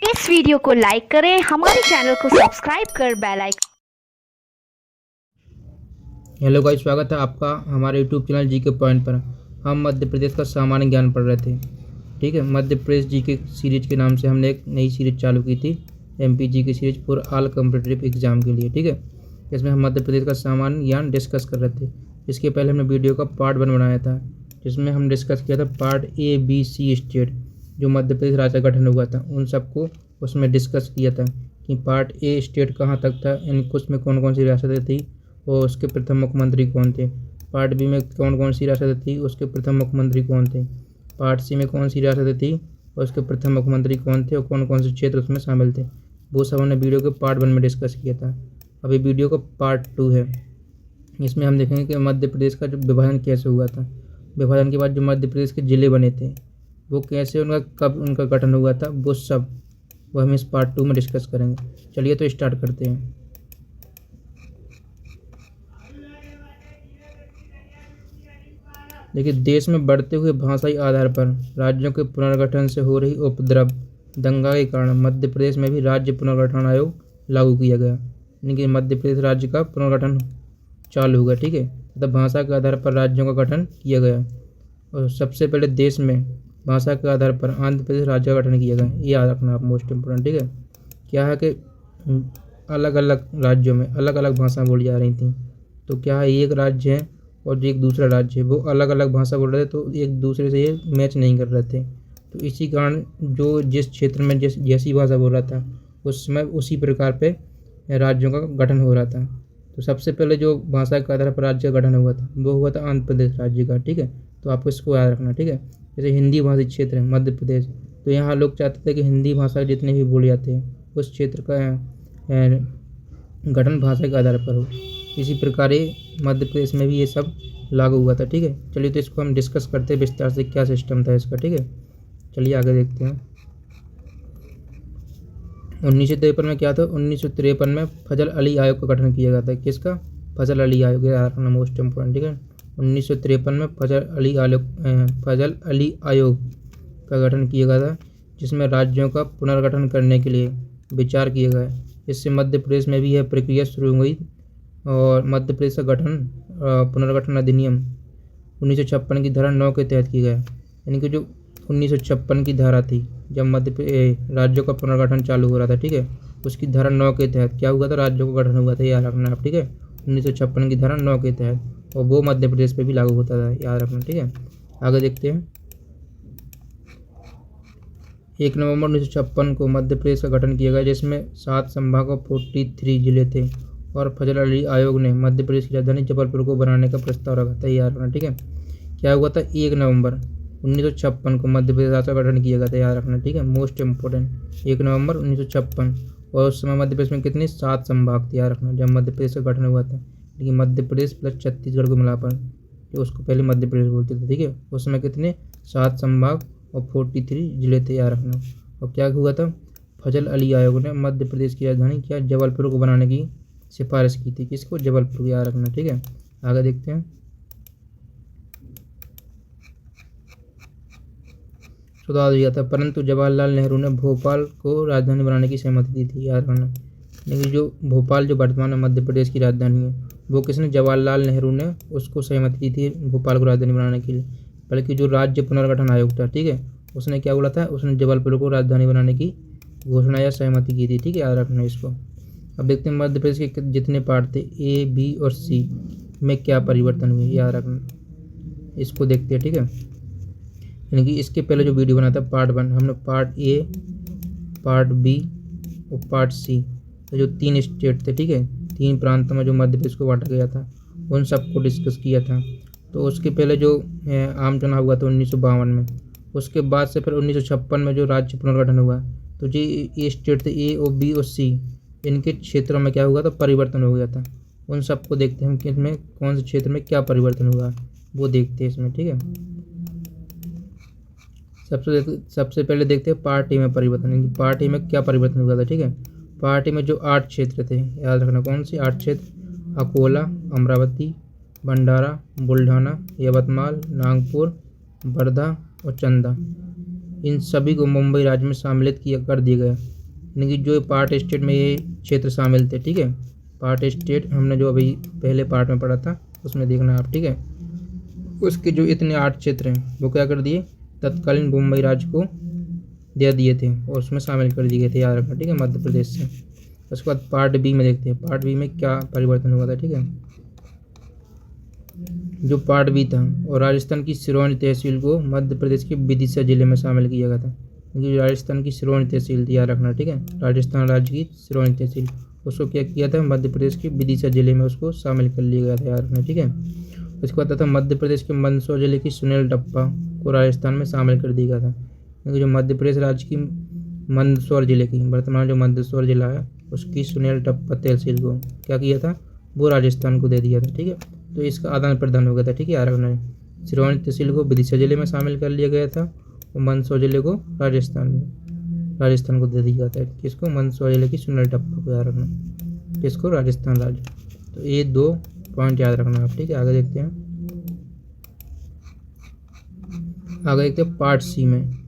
इस वीडियो को लाइक करें, हमारे चैनल को सब्सक्राइब कर बेल आइकन। हेलो गाइस, स्वागत है आपका हमारे यूट्यूब चैनल जी के पॉइंट पर। हम मध्य प्रदेश का सामान्य ज्ञान पढ़ रहे थे। ठीक है, मध्य प्रदेश जी के सीरीज के नाम से हमने एक नई सीरीज चालू की थी, एमपी जी की series for all competitive exam के लिए। ठीक है, इसमें हम मध्य प्रदेश का सामान्य ज्ञान डिस्कस कर रहे थे। इसके पहले हमने वीडियो का पार्ट 1 बनाया था, जिसमें हम डिस्कस किया था part A B C state, जो मध्य प्रदेश राज्य का गठन हुआ था उन सबको उसमें डिस्कस किया था कि पार्ट ए स्टेट कहाँ तक था, यानी उसमें कौन कौन सी रियासतें थी और उसके प्रथम मुख्यमंत्री कौन थे। पार्ट बी में कौन कौन सी रियासतें थी, उसके प्रथम मुख्यमंत्री कौन थे। पार्ट सी में कौन सी रियासतें थी और उसके प्रथम मुख्यमंत्री कौन थे और कौन कौन से क्षेत्र उसमें शामिल थे। वो सब हमने वीडियो के पार्ट 1 में डिस्कस किया था। अभी वीडियो का पार्ट 2 है। इसमें हम देखेंगे कि मध्य प्रदेश का जो विभाजन कैसे हुआ था, विभाजन के बाद जो मध्य प्रदेश के ज़िले बने थे वो कैसे, उनका कब उनका गठन हुआ था, वो सब वो हम इस पार्ट 2 में डिस्कस करेंगे। चलिए तो स्टार्ट करते हैं। देखिए, देश में बढ़ते हुए भाषाई आधार पर राज्यों के पुनर्गठन से हो रही उपद्रव दंगा के कारण मध्य प्रदेश में भी राज्य पुनर्गठन आयोग लागू किया गया, यानी कि मध्य प्रदेश राज्य का पुनर्गठन चालू हुआ। ठीक है, तथा भाषा के आधार पर राज्यों का गठन किया गया। और सबसे पहले देश में भाषा के आधार पर आंध्र प्रदेश राज्य का गठन किया गया। ये याद रखना आप, मोस्ट इम्पोर्टेंट। ठीक है, क्या है कि अलग अलग राज्यों में अलग अलग भाषा बोली जा रही थी। तो क्या है, एक राज्य है और जो एक दूसरा राज्य है वो अलग अलग भाषा बोल रहे थे, तो एक दूसरे से ये मैच नहीं कर रहे थे। तो इसी कारण जो जिस क्षेत्र में जैसी भाषा बोल रहा था उस समय उसी प्रकार पे राज्यों का गठन हो रहा था। तो सबसे पहले जो भाषा के आधार पर राज्य का गठन हुआ था वो हुआ था आंध्र प्रदेश राज्य का। ठीक है, तो आपको इसको याद रखना। ठीक है, जैसे हिंदी भाषी क्षेत्र है मध्य प्रदेश, तो यहाँ लोग चाहते थे कि हिंदी भाषा जितने भी बोले जाते हैं उस क्षेत्र का गठन भाषा के आधार पर हो। इसी प्रकार मध्य प्रदेश में भी ये सब लागू हुआ था। ठीक है, चलिए तो इसको हम डिस्कस करते हैं विस्तार से, क्या सिस्टम था इसका। ठीक है, चलिए आगे देखते हैं। 1953 में क्या था, 1953 में फजल अली आयोग का गठन किया गया था। किसका? फजल अली आयोग, याद रखना, मोस्ट इम्पोर्टेंट। ठीक है, 1953 में फजल अली आयोग का गठन किया गया था, जिसमें राज्यों का पुनर्गठन करने के लिए विचार किया गया। इससे मध्य प्रदेश में भी यह प्रक्रिया शुरू हुई और मध्य प्रदेश का गठन पुनर्गठन अधिनियम 1956 की धारा 9 के तहत किया गया। यानी कि जो 1956 की धारा थी, जब राज्यों का पुनर्गठन चालू हो रहा था, ठीक है, उसकी धारा 9 के तहत क्या हुआ था, राज्यों का गठन हुआ था। याद रखना आप। ठीक है, 1956 की धारा 9 के तहत, और वो मध्य प्रदेश पे भी लागू होता था, याद रखना। ठीक है, आगे देखते हैं। 1 नवंबर 1956 को मध्य प्रदेश का गठन किया गया, जिसमें 7 संभाग और 43 जिले थे, और फजल अली आयोग ने मध्य प्रदेश की राजधानी जबलपुर को बनाने का प्रस्ताव रखा था। याद रखना। ठीक है, क्या हुआ था, 1 नवंबर 1956 को मध्य प्रदेश राज्य का गठन किया गया था। याद रखना। ठीक है, मोस्ट इम्पोर्टेंट, 1 नवंबर 1956। और उस समय मध्य प्रदेश में कितने 7 संभाग थे। याद रखना, जब मध्य प्रदेश का गठन हुआ था, लेकिन मध्य प्रदेश प्लस छत्तीसगढ़ को मिलाकर, जो उसको पहले मध्य प्रदेश बोलते थे। ठीक है, उस समय कितने 7 संभाग और 43 जिले थे। याद रखना। और क्या हुआ था, फजल अली आयोग ने मध्य प्रदेश की राजधानी क्या जबलपुर को बनाने की सिफारिश की थी। किसको? जबलपुर। याद रखना। ठीक है, आगे देखते हैं। सुधार दिया था, परंतु जवाहरलाल नेहरू ने भोपाल को राजधानी बनाने की सहमति दी थी। याद रखना, लेकिन जो भोपाल जो वर्तमान में मध्य प्रदेश की राजधानी है, वो किसने? जवाहरलाल नेहरू ने उसको सहमति दी थी भोपाल को राजधानी बनाने के लिए। बल्कि जो राज्य पुनर्गठन आयोग था, ठीक है, उसने क्या बोला था, उसने जबलपुर को राजधानी बनाने की घोषणा या सहमति की थी। ठीक है, याद रखना इसको। अब देखते हैं मध्य प्रदेश के जितने पार्ट थे ए बी और सी में क्या परिवर्तन हुए। याद रखना, इसको देखते हैं। ठीक है, यानी कि इसके पहले जो वीडियो बना था पार्ट 1, हमने पार्ट ए, पार्ट बी और पार्ट सी, तो जो 3 स्टेट थे, ठीक है, 3 प्रांतों में जो मध्य प्रदेश को बांटा गया था, उन सबको डिस्कस किया था। तो उसके पहले जो आम चुनाव हुआ था 1952 में, उसके बाद से फिर 1956 में जो राज्य पुनर्गठन हुआ, तो जो ये स्टेट थे ए और बी और सी, इनके क्षेत्रों में क्या हुआ था, परिवर्तन हो गया था। उन सबको देखते हैं हम कि इसमें कौन से क्षेत्र में क्या परिवर्तन हुआ, वो देखते हैं इसमें। ठीक है, सबसे पहले देखते हैं पार्ट ए में परिवर्तन, पार्ट ए में क्या परिवर्तन हुआ था। ठीक है, पार्ट ए में जो 8 क्षेत्र थे, याद रखना कौन से 8 क्षेत्र, अकोला, अमरावती, भंडारा, बुल्ढाना, यवतमाल, नागपुर, वर्धा और चंदा, इन सभी को मुंबई राज्य में सम्मिलित किया कर दिया गया। यानी कि जो पार्ट स्टेट में ये क्षेत्र शामिल थे, ठीक है, पार्ट स्टेट हमने जो अभी पहले पार्ट में पढ़ा था उसमें देखना आप, ठीक है, उसके जो इतने 8 क्षेत्र हैं वो क्या कर दिए, तत्कालीन मुंबई राज्य को दे दिए थे और उसमें शामिल कर दिए गए थे, याद रखना, ठीक है, मध्य प्रदेश से। उसके बाद पार्ट बी में देखते हैं पार्ट बी में क्या परिवर्तन हुआ था, ठीक है। जो पार्ट बी था, और राजस्थान की सिरोंज तहसील को मध्य प्रदेश के विदिशा जिले में शामिल किया गया था, क्योंकि राजस्थान की सिरोंज तहसील थी, याद रखना, ठीक है, राजस्थान राज्य की सिरोंज तहसील, उसको क्या किया था, मध्य प्रदेश के विदिशा जिले में उसको शामिल कर लिया गया था, याद रखना, ठीक है। उसके बाद था मध्य प्रदेश के मंदसौर जिले की सुनेल टप्पा को राजस्थान में शामिल कर दिया गया था, क्योंकि जो मध्य प्रदेश राज्य की मंदसौर जिले की, वर्तमान जो मंदसौर जिला है उसकी सुनेल टप्पा तहसील को क्या किया था, वो राजस्थान को दे दिया था, ठीक है। तो इसका आदान प्रदान हो गया था, ठीक है, याद रखना है। सिरोंज तहसील को विदिशा जिले में शामिल कर लिया गया था और मंदसौर जिले को राजस्थान को दे दिया गया था, किसको, मंदसौर जिले की सुनेल टप्पा को, याद रखना, किसको, राजस्थान राज्य। तो ये 2 पॉइंट याद रखना आप, ठीक है। आगे देखते हैं, आगे देखते हैं पार्ट सी में।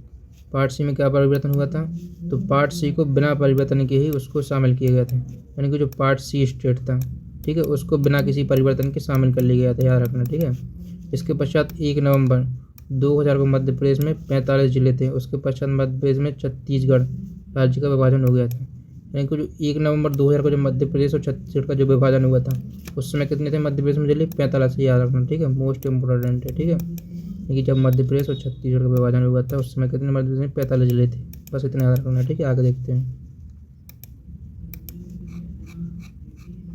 पार्ट सी में क्या परिवर्तन हुआ था, तो पार्ट सी को बिना परिवर्तन के ही उसको शामिल किया गया था, यानी कि जो पार्ट सी स्टेट था, ठीक है, उसको बिना किसी परिवर्तन के शामिल कर लिया गया था, याद रखना, ठीक है। इसके पश्चात 1 नवंबर 2000 को मध्य प्रदेश में 45 जिले थे, उसके पश्चात मध्य प्रदेश में छत्तीसगढ़ राज्य का विभाजन हो गया था, यानी कि जो 1 नवंबर 2000 को जो मध्य प्रदेश और छत्तीसगढ़ का जो विभाजन हुआ था उस समय कितने थे मध्य प्रदेश में जिले, 45 से, याद रखना, ठीक है, मोस्ट इम्पोर्टेंट है, ठीक है। कि जब मध्य प्रदेश और छत्तीसगढ़ का विभाजन हुआ था उस समय कितने मध्य प्रदेश में 45 जिले थे, बस इतना याद रखना, ठीक है। आगे देखते हैं,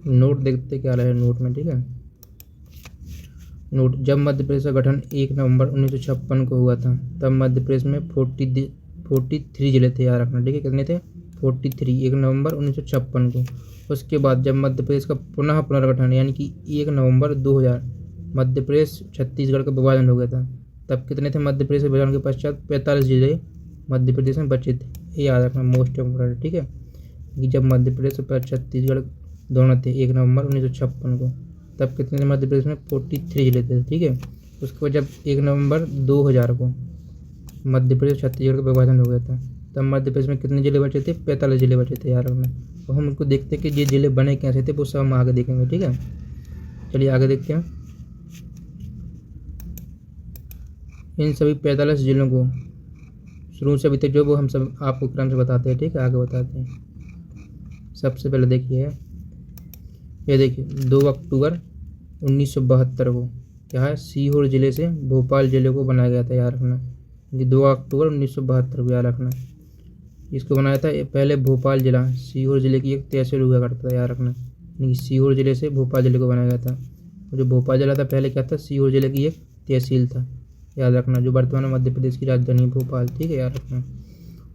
नोट देखते क्या रहा है नोट में, ठीक है। नोट, जब मध्य प्रदेश का गठन 1 नवंबर 1956 को हुआ था तब मध्य प्रदेश में 43 जिले थे, याद रखना, ठीक है, कितने थे, 43, 1 नवंबर 1956 को। उसके बाद जब मध्य प्रदेश का पुनर्गठन यानी कि 1 नवंबर 2000 मध्य प्रदेश छत्तीसगढ़ का विभाजन हो गया था, तब कितने थे मध्य प्रदेश के विभाजन के पश्चात, 45 जिले मध्य प्रदेश में बचे थे, ये याद रखना, मोस्ट इम्पोर्टेंट, ठीक है। कि जब मध्य प्रदेश और छत्तीसगढ़ दोनों थे 1 नवंबर 1956 को, तब कितने थे मध्य प्रदेश में 43 जिले थे, ठीक है। उसके बाद जब 1 नवंबर 2000 को मध्य प्रदेश छत्तीसगढ़ का विभाजन हो गया था तब मध्य प्रदेश में कितने जिले बचे थे, 45 जिले बचे थे, याद रखना। तो हम उनको देखते कि ये जिले बने कैसे थे वो सब हम आगे देखेंगे, ठीक है। चलिए आगे देखते हैं, इन सभी 45 जिलों को शुरू से अभी तक जो वो हम सब आपको क्रम से बताते हैं, ठीक है, आगे बताते हैं। सबसे पहले देखिए, ये देखिए 2 अक्टूबर 1972 को क्या है, सीहोर जिले से भोपाल जिले को बनाया गया था, याद रखना, ये 2 अक्टूबर 1972 को, याद रखना। इसको बनाया था पहले भोपाल जिला सीहोर जिले की एक तहसील हुआ करता था, याद रखना, यानी कि सीहोर जिले से भोपाल जिले को बनाया गया था। और जो भोपाल जिला था पहले क्या था, सीहोर जिले की एक तहसील था, याद रखना, जो वर्तमान में मध्य प्रदेश की राजधानी भोपाल, ठीक है, याद रखना।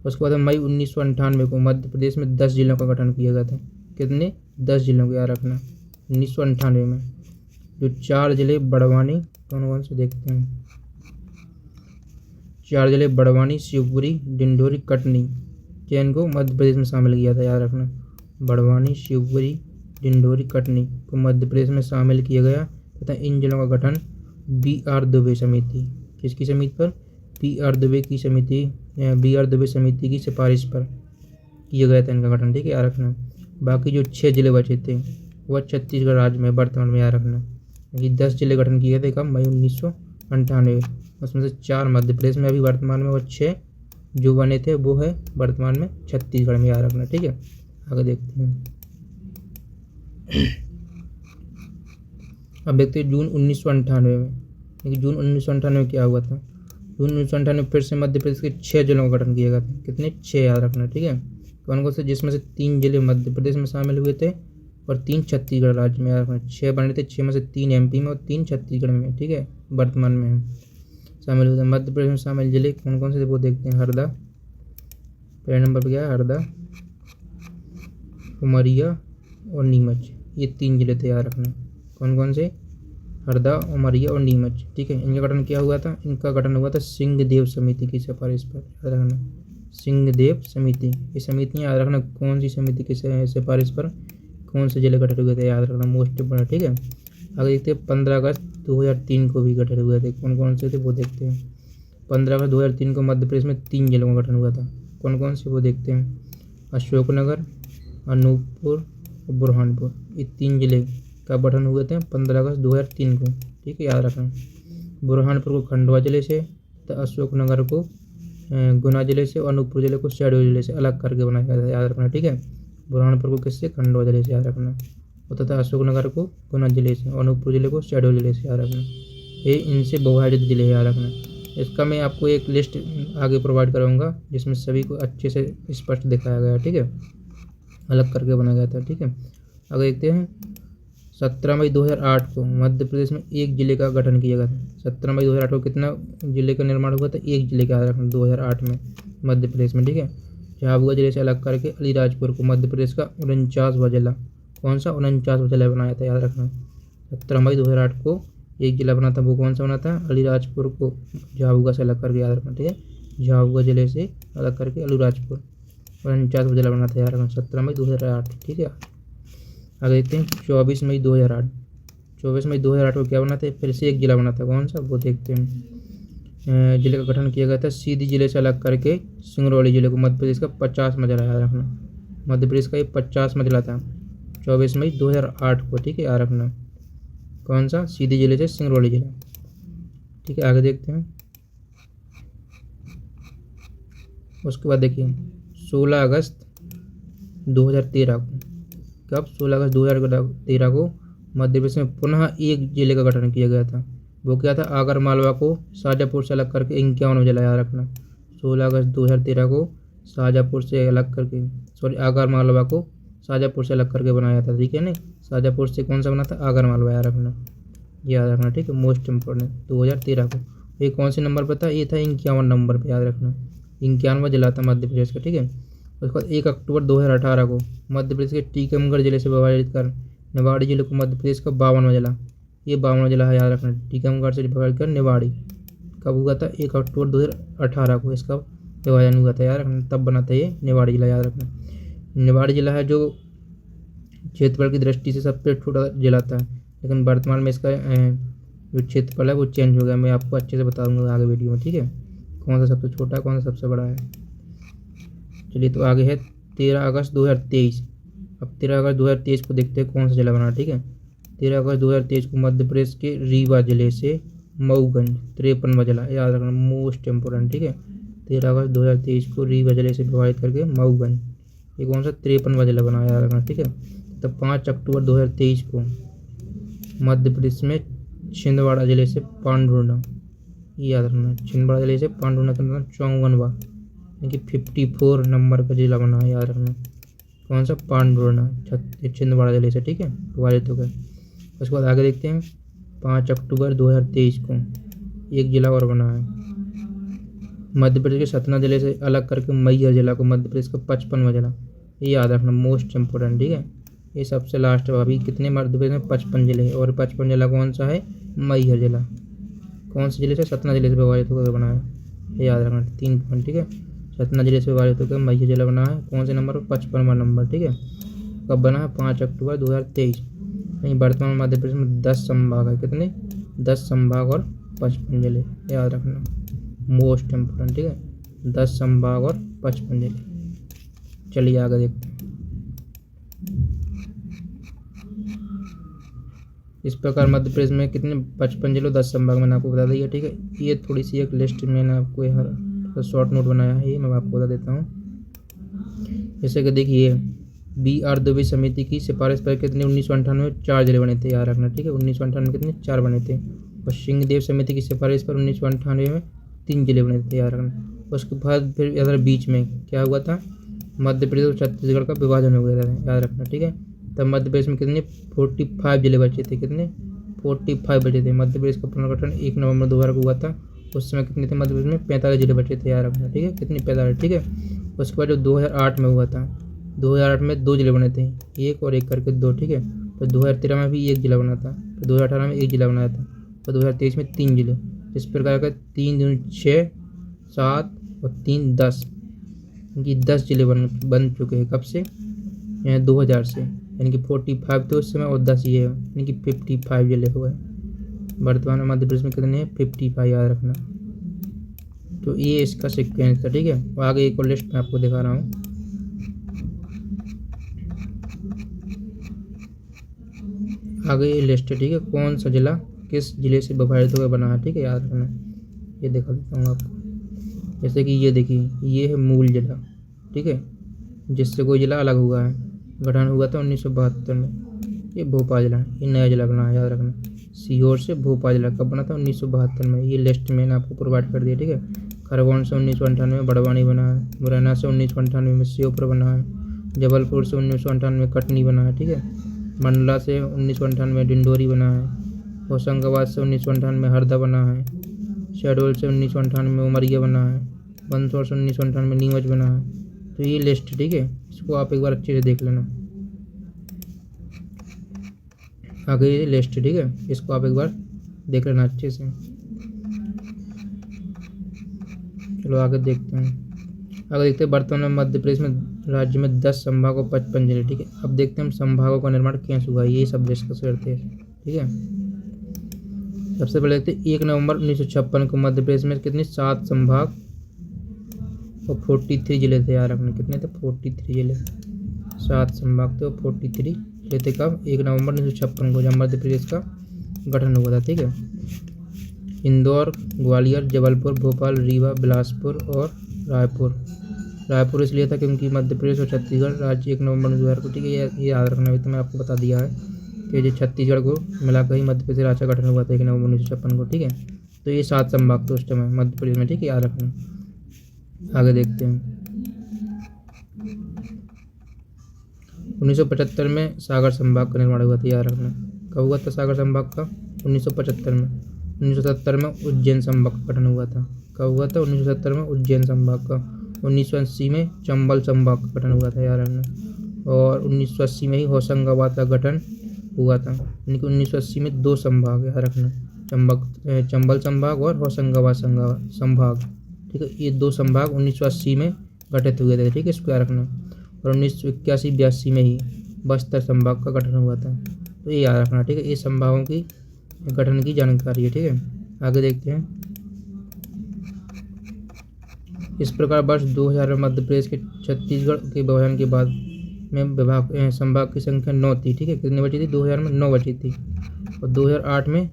उसके बाद मई 1998 को मध्य प्रदेश में 10 जिलों का गठन किया गया था, कितने, 10 जिलों को, याद रखना, 1998 में। जो 4 जिले बड़वानी, कौन कौन से देखते हैं, 4 जिले बड़वानी, शिवपुरी, डिंडोरी, कटनी, चयन को मध्य प्रदेश में शामिल किया था, याद रखना, बड़वानी, शिवपुरी, डिंडोरी, कटनी को मध्य प्रदेश में शामिल किया गया तथा इन जिलों का गठन BR दुबे समिति, किसकी समिति पर, BR दुबे की समिति, BR दुबे समिति की सिफारिश पर किया गया था इनका गठन, ठीक है, याद रखना। बाकी जो 6 जिले बचे थे वह छत्तीसगढ़ राज्य में वर्तमान में, याद रखना, कि 10 जिले गठन किए थे कब, मई 1998, उसमें से 4 मध्य प्रदेश में अभी वर्तमान में, और 6 जो बने थे वो है वर्तमान में छत्तीसगढ़ में, याद रखना, ठीक है। आगे देखते हैं, अब देखते हैं जून 1998 में, लेकिन जून 1998 में क्या हुआ था, जून 1998 में फिर से मध्य प्रदेश के 6 जिलों का गठन किया गया था, कितने, 6, याद रखना, ठीक है। कौन कौन से, जिसमें से 3 जिले मध्य प्रदेश में शामिल हुए थे और 3 छत्तीसगढ़ राज्य में, याद रखना, 6 बने थे, 6 में से 3 MP में और 3 छत्तीसगढ़ में, ठीक है, वर्तमान में शामिल हुए थे। मध्य प्रदेश में शामिल जिले कौन कौन से वो देखते हैं, हरदा, पहले नंबर पर क्या है, हरदा, उमरिया और नीमच, ये 3 जिले थे, याद रखना, कौन कौन से, हरदा, उमरिया और नीमच, ठीक है। इनका गठन क्या हुआ था, इनका गठन हुआ था सिंहदेव समिति की सिफारिश पर, याद रखना, सिंहदेव समिति। ये समितियाँ याद रखना कौन सी समिति की सिफारिश पर कौन से जिले गठित हुए थे, याद रखना, मोस्ट इम्पोर्टेंट, ठीक है। आगे देखते हैं 15 अगस्त 2003 को भी गठित हुए थे, कौन कौन से थे वो देखते हैं। 15 अगस्त 2003 को मध्य प्रदेश में 3 जिलों का गठन हुआ था। कौन कौन से वो देखते हैं। अशोकनगर, अनूपपुर और बुरहानपुर, ये 3 जिले कब गठन हुए थे। 15 अगस्त 2003 को। ठीक है, याद रखना। बुरहानपुर को खंडवा जिले से, तो अशोकनगर को गुना जिले से और अनूपपुर जिले को शहडोल जिले से अलग करके बनाया गया था, याद रखना। ठीक है, बुरहानपुर को किससे, खंडवा जिले से, याद रखना। और तथा अशोकनगर को गुना जिले से और अनूपपुर जिले को शहडोल जिले से, याद रखना। ये इनसे विभाजित जिले, याद रखना। इसका मैं आपको एक लिस्ट आगे प्रोवाइड करूँगा जिसमें सभी को अच्छे से स्पष्ट दिखाया गया है। ठीक है, अलग करके बनाया गया था। ठीक है, आगे देखते हैं। 17 मई 2008 को मध्य प्रदेश में एक जिले का गठन किया गया था। 17 मई 2008 को कितना जिले का निर्माण हुआ था, एक जिले का, याद रखना, 2008 में मध्य प्रदेश में। ठीक है, झाबुआ जिले से अलग करके अलीराजपुर को मध्य प्रदेश का 49वां जिला, कौन सा, 49वां जिला बनाया था, याद रखना। 17 मई 2008 को एक जिला बना था, वो कौन सा बना था, अलीराजपुर को झाबुआ से अलग करके, याद रखना। ठीक है, झाबुआ जिले से अलग करके अलीराजपुर 49वां जिला बना था, याद रखना, 17 मई 2008। ठीक है, आगे देखते हैं। 24 मई 2008, 24 मई 2008 को क्या बना था, फिर से एक जिला बना था, कौन सा, वो देखते हैं। जिले का गठन किया गया था सीधी जिले से अलग करके सिंगरौली जिले को मध्य प्रदेश का 50वां जिला, याद रखना। मध्य प्रदेश का ये 50वां जिला था 24 मई 2008 को। ठीक है, याद रखना, कौन सा, सीधी जिले से सिंगरौली जिला। ठीक है, आगे देखते हैं। उसके बाद देखिए 16 अगस्त 2013 को, कब, 16 अगस्त 2013 को मध्य प्रदेश में पुनः एक जिले का गठन किया गया था। वो क्या था, आगर मालवा को शाजापुर से अलग करके 51वां जिला, याद रखना। 16 अगस्त 2013 को शाजापुर से अलग करके, सॉरी, आगर मालवा को शाजापुर से अलग करके बनाया था। ठीक है ना, शाजापुर से कौन सा बना था, आगर मालवा, याद रखना, याद रखना। ठीक है, मोस्ट इम्पोर्टेंट, 2013 को। ये कौन से नंबर पर था, ये था 51 नंबर पर, याद रखना। 51वां जिला था मध्य प्रदेश का। ठीक है, उसके बाद 1 अक्टूबर 2018 को मध्य प्रदेश के टीकमगढ़ जिले से विभाजित कर निवाड़ी जिले को मध्य प्रदेश का 52वां जिला, ये 52वां जिला है, याद रखना। टीकमगढ़ से विभाजित कर निवाड़ी कब हुआ था, 1 अक्टूबर 2018 को इसका विभाजन हुआ था, याद रखना, तब बना था ये निवाड़ी जिला, याद रखना। निवाड़ी जिला है जो क्षेत्रफल की दृष्टि से सबसे छोटा जिला था, लेकिन वर्तमान में इसका जो क्षेत्रफल है वो चेंज हो गया। मैं आपको अच्छे से बता दूंगा आगे वीडियो में। ठीक है, कौन सा सबसे छोटा है, कौन सा सबसे बड़ा है। चलिए, तो आगे है 13 अगस्त 2023। अब 13 अगस्त 2023 को देखते हैं कौन सा जिला बना। ठीक है, 13 अगस्त 2023 को मध्य प्रदेश के रीवा जिले से मऊगंज 53वां जिला, याद रखना, मोस्ट इम्पोर्टेंट। ठीक है, 13 अगस्त 2023 को रीवा जिले से विभाजित करके मऊगंज, ये कौन सा, 53वां जिला बना, याद रखना। ठीक है, तो 5 अक्टूबर 2023 को मध्य प्रदेश में छिंदवाड़ा जिले से पांडुरना, याद रखना, छिंदवाड़ा जिले से पांडुरना का 54वां, यानी कि 54 नंबर का जिला बना है, याद रखना, कौन सा, पांडुरना, छिंदवाड़ा जिले से। ठीक है, विभाजित हो गया। उसके बाद आगे देखते हैं। 5 अक्टूबर 2023 को एक जिला और बना है मध्य प्रदेश के सतना जिले से अलग करके मैहर जिला को मध्य प्रदेश का 55वां जिला, ये याद रखना, मोस्ट इम्पोर्टेंट। ठीक है, ये सबसे लास्ट है। अभी कितने मध्य प्रदेश में 55 जिले हैं, और 55 जिला कौन सा है, मैहर जिला, कौन से जिले से, सतना जिले से विभाजित होकर बना है, ये याद रखना, 3 पॉइंट। ठीक है, सतना जिले से विभाजित होकर मैहर जिला बना है, कौन से नंबर पर, 55वां नंबर। ठीक है, कब बना है, 5 अक्टूबर 2023। नहीं, वर्तमान मध्य प्रदेश में 10 संभाग है, कितने, 10 संभाग और 55 जिले, याद रखना, मोस्ट इम्पोर्टेंट। ठीक है, 10 संभाग और 55 जिले। चलिए आगे देखते हैं। इस प्रकार मध्य प्रदेश में कितने, 55 जिलों 10 संभाग मैंने आपको बता दिया। ठीक है, ये थोड़ी सी एक लिस्ट मैंने आपको यहाँ शॉर्ट नोट बनाया है, ये मैं आपको बता देता हूँ। जैसे कि देखिए, BR दुबे समिति की सिफारिश पर कितने, 1998 में 4 जिले बने थे, याद रखना। ठीक है, 1998 में कितने, 4 बने थे। और सिंहदेव समिति की सिफारिश पर 1998 में 3 जिले बने थे, याद रखना। उसके बाद फिर इधर बीच में क्या हुआ था, मध्य प्रदेश और छत्तीसगढ़ का विभाजन हो गया था, याद रखना। ठीक है, तब मध्य प्रदेश में कितने, 45 जिले बचे थे, कितने, 45 बचे थे। मध्य प्रदेश का पुनर्गठन 1 नवंबर 2000 को हुआ था, उस समय कितने थे मध्य प्रदेश में, 45 जिले बचे थे, याद रखना। ठीक है, कितने, 45। ठीक है, उसके बाद जो 2008 में हुआ था, 2008 में 2 जिले बने थे, एक और एक करके 2। ठीक है, तो 2013 में भी 1 जिला बना था, तो 2018 में 1 जिला बनाया था, और 2023 में 3 जिले। इस प्रकार का 3 दूनी 6, 7 और 3 10, इनकी 10 जिले बन चुके हैं। कब से, 2000 से, यानी कि 45 थे उस समय और 10 ये है, यानी कि 55 जिले हुए। वर्तमान में मध्य प्रदेश में कितने हैं, 55, याद रखना। तो ये इसका सीक्वेंस था, ठीक है। और आगे एक और लिस्ट मैं आपको दिखा रहा हूँ। आगे ये लिस्ट है, ठीक है, कौन सा जिला किस जिले से विभाजित होकर बना है, ठीक है, याद रखना। ये दिखा देता हूँ आपको। जैसे कि ये देखिए, ये है मूल जिला, ठीक है, जिससे कोई जिला अलग हुआ है, गठन हुआ था 1972 में। ये भोपाल जिला, ये नया जिला बना है, याद रखना। सीहोर से भोपाल जिला कब बना था? 1972 में। ये लिस्ट मैंने आपको प्रोवाइड कर दिया, ठीक है। खरगोन से 1998 में बड़वानी बना है। मुरैना से 1998 में श्योपुर बना है। जबलपुर से 1998 में कटनी बना है, ठीक है। मंडला से 1998 में डिंडोरी बना है। होशंगाबाद से 1998 में हरदा बना है। शहडोल से 1998 में उमरिया बना है। मंदसौर से 1998 में नीमच बना है। तो ये लिस्ट, ठीक है, इसको आप एक बार अच्छे से देख लेना। आगे ये लिस्ट, ठीक है, इसको आप एक बार देख लेना अच्छे से। चलो आगे देखते हैं। आगे देखते हैं, वर्तमान में मध्य प्रदेश में राज्य में 10 संभाग और 55 जिले, ठीक है। अब देखते हैं हम संभागों का निर्माण कैसे हुआ, ये सब डिस्कस करते हैं, ठीक है। सबसे पहले देखते हैं 1 नवंबर 1956 को मध्य प्रदेश में कितने 7 संभाग और 43 जिले थे, याद रखना। कितने थे? 43 जिले। 7 संभाग थे और 43 जिले थे। कब? 1 नवंबर 1956 को, जब मध्य प्रदेश का गठन हुआ था, ठीक है। इंदौर, ग्वालियर, जबलपुर, भोपाल, रीवा, बिलासपुर और रायपुर। रायपुर इसलिए था क्योंकि मध्य प्रदेश और छत्तीसगढ़ राज्य 1 नवंबर 2000 को, ठीक है, ये याद रखना। अभी तो मैं आपको बता दिया है कि जो छत्तीसगढ़ को मिलाकर ही मध्य प्रदेश राज्य का गठन हुआ था 1 नवंबर 1956 को, ठीक है। तो ये 7 संभाग थे उस समय मध्य प्रदेश में, ठीक है, याद रखना। आगे देखते हैं। 1975 में सागर संभाग का निर्माण हुआ था, याद रखना। कब हुआ था सागर संभाग का? 1975 में। 1970 में उज्जैन संभाग का गठन हुआ था। कब हुआ था? 1970 में उज्जैन संभाग का। 1980 में चंबल संभाग का गठन हुआ था, याद रखना। और 1980 में ही होशंगाबाद का गठन हुआ था। यानी कि 1980 में 2 संभाग, याद रखना, चंबल संभाग और होशंगाबाद संभाग, ठीक है। ये 2 संभाग 1980 में गठित हुए थे, ठीक है, इसको याद रखना। और 1981-82 में ही बस्तर संभाग का गठन हुआ था। तो ये याद रखना, ठीक है। ये संभागों की गठन की जानकारी है, ठीक है। आगे देखते हैं। इस प्रकार वर्ष 2000 में मध्य प्रदेश के छत्तीसगढ़ के विभाजन के बाद में विभाग संभाग की संख्या 9 थी, ठीक है। कितनी बची थी? 2000 में 9 बची थी। और 2008 में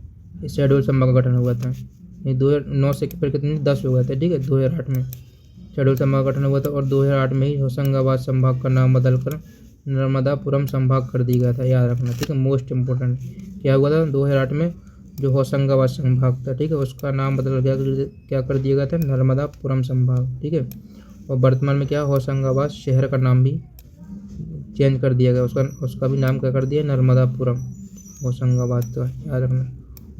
शहडोल संभाग का गठन हुआ था। 2009 से फिर कितने 10 हो गए थे, ठीक है। 2008 में शहडोल संभाग का गठन हुआ था और 2008 में ही होशंगाबाद संभाग का नाम बदलकर नर्मदापुरम संभाग कर दिया गया था, याद रखना, ठीक है। मोस्ट इम्पोर्टेंट क्या हुआ था? 2008 में जो होशंगाबाद संभाग था, ठीक है, उसका नाम बदल क्या कर दिया गया था? नर्मदापुरम संभाग, ठीक है। और वर्तमान में क्या, होशंगाबाद शहर का नाम भी चेंज कर दिया गया, उसका भी नाम क्या कर दिया? नर्मदापुरम। होशंगाबाद का याद रखना,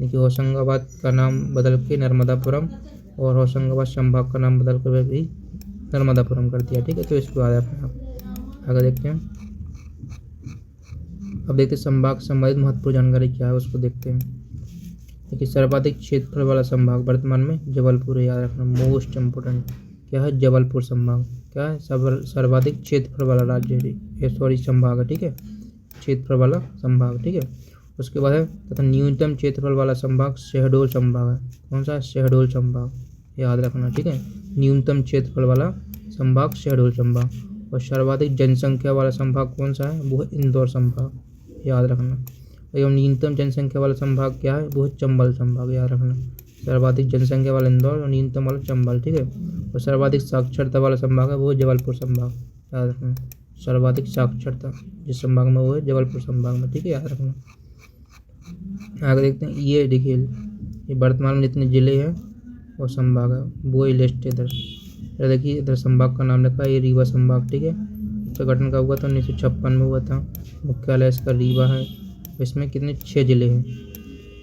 देखिए होशंगाबाद का नाम बदल के नर्मदापुरम और होशंगाबाद संभाग का नाम बदल कर भी नर्मदापुरम कर दिया, ठीक है। तो इसको याद रखना आप। आगे देखते हैं। अब देखते हैं संभाग संबंधित महत्वपूर्ण जानकारी क्या है, उसको देखते हैं। देखिए सर्वाधिक क्षेत्रफल वाला संभाग वर्तमान में जबलपुर है, याद रखना, मोस्ट इम्पोर्टेंट क्या है? जबलपुर संभाग। क्या है? सर्वाधिक क्षेत्रफल वाला राज्य है, सॉरी संभाग है, ठीक है, क्षेत्रफल वाला संभाग, ठीक है। उसके बाद है तथा न्यूनतम क्षेत्रफल वाला संभाग शहडोल संभाग है। कौन सा? शहडोल संभाग, याद रखना, ठीक है। न्यूनतम क्षेत्रफल वाला संभाग शहडोल संभाग। और सर्वाधिक जनसंख्या वाला संभाग कौन सा है? वो है इंदौर संभाग, याद रखना। एवं न्यूनतम जनसंख्या वाला संभाग क्या है? वो है चंबल संभाग, याद रखना। सर्वाधिक जनसंख्या वाला इंदौर और न्यूनतम वाला चंबल, ठीक है। और सर्वाधिक साक्षरता वाला संभाग है वो है जबलपुर संभाग, याद रखना। सर्वाधिक साक्षरता जिस संभाग में वो है जबलपुर संभाग में, ठीक है, याद रखना। आगे देखते हैं। ये देखिए, ये वर्तमान में जितने जिले हैं और संभाग है वो ही लिस्ट है इधर। देखिए इधर संभाग का नाम लिखा है, ये रीवा संभाग, ठीक है। इसका गठन कब हुआ था? 1956 में हुआ था। मुख्यालय इसका रीवा है। इसमें कितने 6 जिले हैं?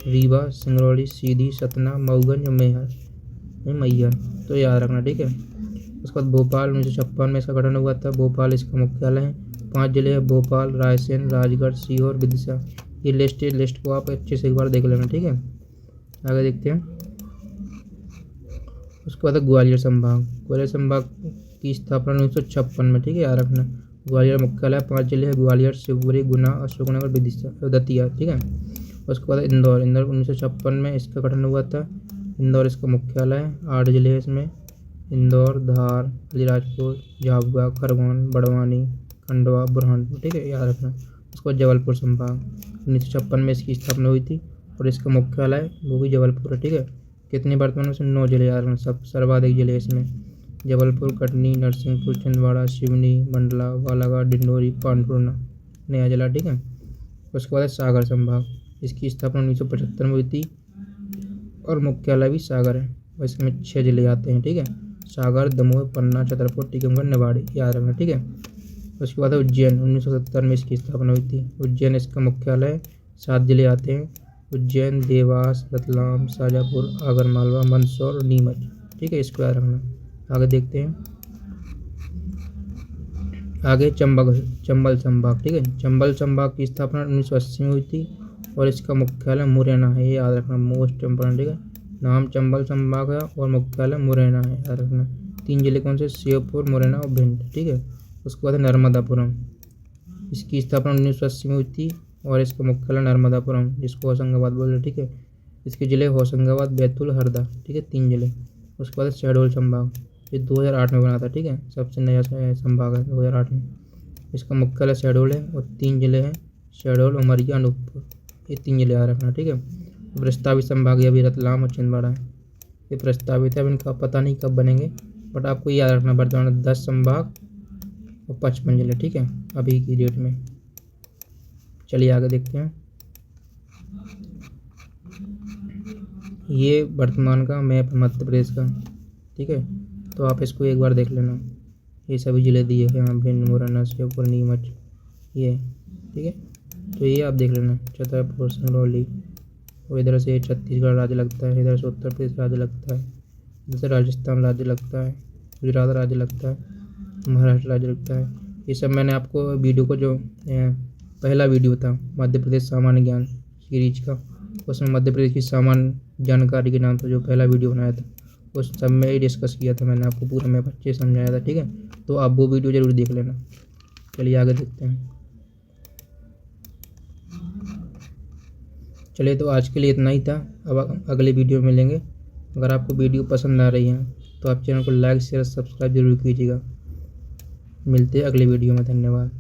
रीवा, सिंगरौली, सीधी, सतना, मऊगंज और मैहर, तो याद रखना, ठीक है। उसके बाद भोपाल 1956 में इसका गठन हुआ था। भोपाल इसका मुख्यालय है। 5 जिले हैं, भोपाल, रायसेन, राजगढ़, सीहोर, विदिशा। ये लिस्ट को आप अच्छे से एक बार देख लेना, ठीक है। आगे देखते हैं। उसके बाद ग्वालियर संभाग। ग्वालियर संभाग की स्थापना 1956 में, ठीक है, याद रखना। ग्वालियर मुख्यालय, 5 जिले हैं, ग्वालियर, शिवपुरी, गुना, अशोकनगर, विदिशा, दतिया, ठीक है। उसके बाद इंदौर 1956 में इसका गठन हुआ था। इंदौर इसका मुख्यालय है। 8 जिले हैं इसमें, इंदौर, धार, अलीराजपुर, झाबुआ, खरगोन, बड़वानी, खंडवा, बुरहानपुर। ठीक है, याद रखना। उसके बाद जबलपुर संभाग 1956 में इसकी स्थापना हुई थी और इसका मुख्यालय वो भी जबलपुर है। ठीक है, कितने वर्तमान में से 9 जिले याद रखना, सब सर्वाधिक जिले इसमें जबलपुर, कटनी, नरसिंहपुर, छिंदवाड़ा, सिवनी, मंडला, बालाघाट, डिंडोरी, पांडुर्ना, नया जिला। ठीक है, उसके बाद सागर संभाग, इसकी स्थापना 1975 में हुई थी और मुख्यालय भी सागर है और इसमें 6 जिले आते हैं। ठीक है, सागर, दमोह, पन्ना, छतरपुर, टीकमगढ़, निवाड़ी, याद रखना। ठीक है, उसके बाद उज्जैन 1970 में इसकी स्थापना हुई थी। उज्जैन इसका मुख्यालय है। 7 जिले आते हैं, उज्जैन, देवास, रतलाम, शाजापुर, आगरमालवा, मंदसौर और नीमच। ठीक है, इसको याद रखना। आगे देखते हैं, आगे चंबल संभाग। ठीक है, चंबल संभाग की स्थापना 1980 में हुई थी और इसका मुख्यालय मुरैना है, ये याद रखना, मोस्ट इम्पोर्टेंट। ठीक है, नाम चंबल संभाग है और मुख्यालय मुरैना है, याद रखना। 3 जिले कौन से, श्योपुर, मुरैना और भिंड। ठीक है, उसके बाद नर्मदापुरम, इसकी स्थापना 1980 में हुई थी और इसका मुख्यालय नर्मदापुरम, जिसको होशंगाबाद बोल रहे। ठीक है, इसके जिले होशंगाबाद, बैतूल, हरदा। ठीक है, 3 जिले। उसके बाद शहडोल संभाग, ये 2008 में बना था। ठीक है, सबसे नया संभाग है 2008 में। इसका मुख्यालय शहडोल है और 3 जिले हैं, शहडोल, उमरिया, अनूपपुर, ये 3 जिले याद रखना। ठीक है, प्रस्तावित संभाग ये अभी रतलाम और छिंदवाड़ा है, ये प्रस्तावित है। अब इनका पता नहीं कब बनेंगे, बट आपको याद रखना वर्तमान में 10 संभाग और 55 जिले। ठीक है, अभी की डेट में। चलिए आगे देखते हैं, ये वर्तमान का मैप है मध्य प्रदेश का। ठीक है, तो आप इसको एक बार देख लेना, ये सभी जिले दिए हैं यहाँ, भिंड, मुरैना, श्योपुर, नीमच, ये। ठीक है, तो ये आप देख लेना, छतरपुर, सिंगरौली, और इधर से छत्तीसगढ़ राज्य लगता है, इधर से उत्तर प्रदेश राज्य लगता है, इधर से राजस्थान राज्य लगता है, गुजरात राज्य लगता है, महाराष्ट्र राज्य लगता है। ये सब मैंने आपको वीडियो को जो पहला वीडियो था मध्य प्रदेश सामान्य ज्ञान सीरीज का, उसमें मध्य प्रदेश की सामान्य जानकारी के नाम से जो पहला वीडियो बनाया था, उस सब में ही डिस्कस किया था मैंने, आपको पूरा मैप अच्छे से समझाया था। ठीक है, तो आप वो वीडियो ज़रूर देख लेना। चलिए आगे देखते हैं। चलिए, तो आज के लिए इतना ही था, अब अगले वीडियो में मिलेंगे। अगर आपको वीडियो पसंद आ रही है तो आप चैनल को लाइक, शेयर, सब्सक्राइब जरूर कीजिएगा। मिलते हैं अगले वीडियो में, धन्यवाद।